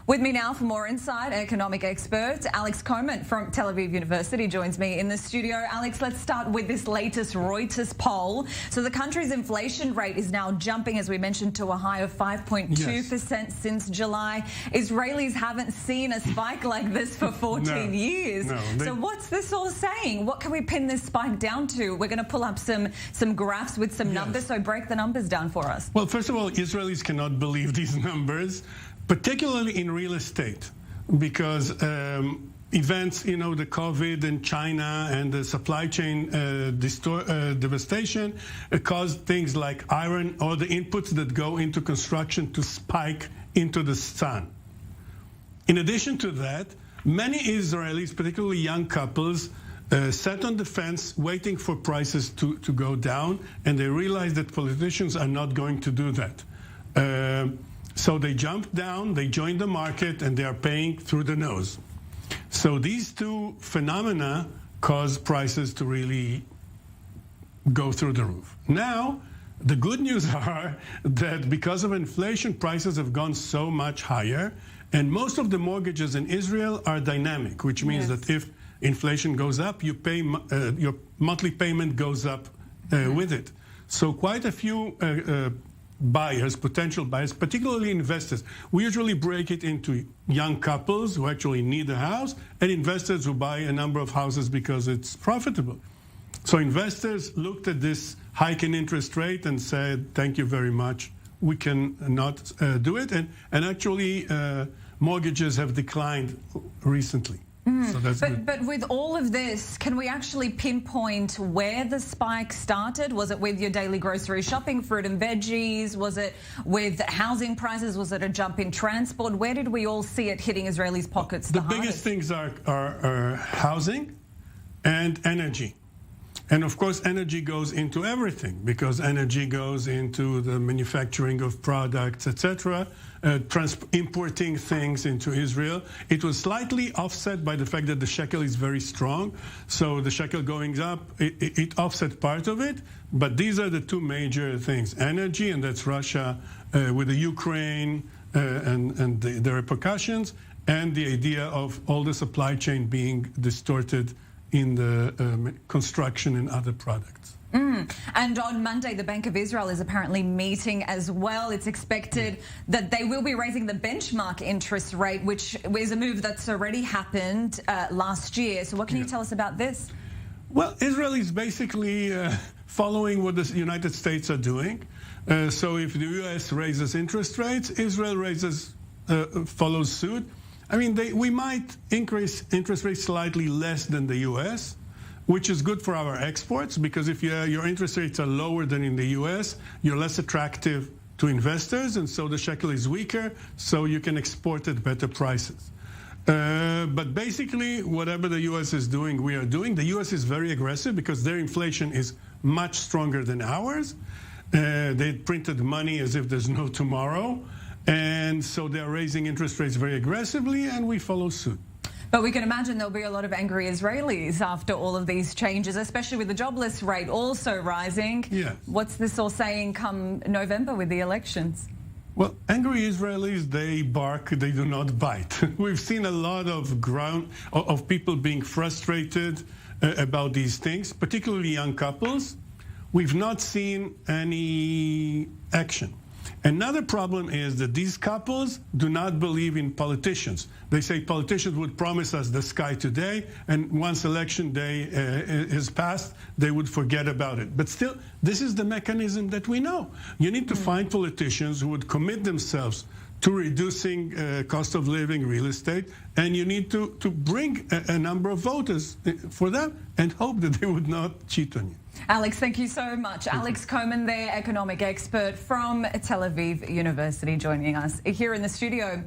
With me now for more insight, economic expert Alex Coman from Tel Aviv University joins me in the studio. Alex, let's start with this latest Reuters poll. So the country's inflation rate is now jumping, as we mentioned, to a high of 5.2% since July. Israelis haven't seen a spike like this for 14 years. So what's this all saying? What can we pin this spike down to? We're going to pull up some graphs with some numbers, so break the numbers down for us. Well, first of all, Israelis cannot believe these numbers, particularly in real estate, because events, the COVID in China and the supply chain devastation caused things like iron or the inputs that go into construction to spike into the sun. In addition to that, many Israelis, particularly young couples, sat on the fence waiting for prices to go down, and they realized that politicians are not going to do that. So they jumped down, they joined the market, and they are paying through the nose. So these two phenomena cause prices to really go through the roof. Now, the good news are that because of inflation, prices have gone so much higher, and most of the mortgages in Israel are dynamic, which means that if inflation goes up, you pay your monthly payment goes up with it. So quite a few buyers, potential buyers, particularly investors. We usually break it into young couples who actually need a house and investors who buy a number of houses because it's profitable. So investors looked at this hike in interest rate and said, thank you very much, we can not do it. And actually, mortgages have declined recently. So that's but with all of this, can we actually pinpoint where the spike started? Was it with your daily grocery shopping, fruit and veggies? Was it with housing prices? Was it a jump in transport? Where did we all see it hitting Israelis' pockets the hardest? Biggest things are housing and energy. And of course, energy goes into everything, because energy goes into the manufacturing of products, etc., importing things into Israel. It was slightly offset by the fact that the shekel is very strong. So the shekel going up, it offset part of it. But these are the two major things: energy, and that's Russia with the Ukraine and the repercussions, and the idea of all the supply chain being distorted in the construction and other products. And on Monday, the Bank of Israel is apparently meeting as well. It's expected that they will be raising the benchmark interest rate, which is a move that's already happened last year. So what can you tell us about this? Well, Israel is basically following what the United States are doing. So if the U.S. raises interest rates, Israel follows suit. I mean, we might increase interest rates slightly less than the U.S., which is good for our exports, because if your interest rates are lower than in the U.S., you're less attractive to investors, and so the shekel is weaker, so you can export at better prices. But basically, whatever the U.S. is doing, we are doing. The U.S. is very aggressive because their inflation is much stronger than ours. They printed money as if there's no tomorrow. And so they're raising interest rates very aggressively, and we follow suit. But we can imagine there'll be a lot of angry Israelis after all of these changes, especially with the jobless rate also rising. Yeah. What's this all saying come November with the elections? Well, angry Israelis, they bark, they do not bite. We've seen a lot of people being frustrated about these things, particularly young couples. We've not seen any action. Another problem is that these couples do not believe in politicians. They say politicians would promise us the sky today, and once election day is passed, they would forget about it. But still, this is the mechanism that we know. You need to find politicians who would commit themselves to reducing cost of living, real estate, and you need to bring a number of voters for them and hope that they would not cheat on you. Alex, thank you so much. Alex Coman there, economic expert from Tel Aviv University, joining us here in the studio.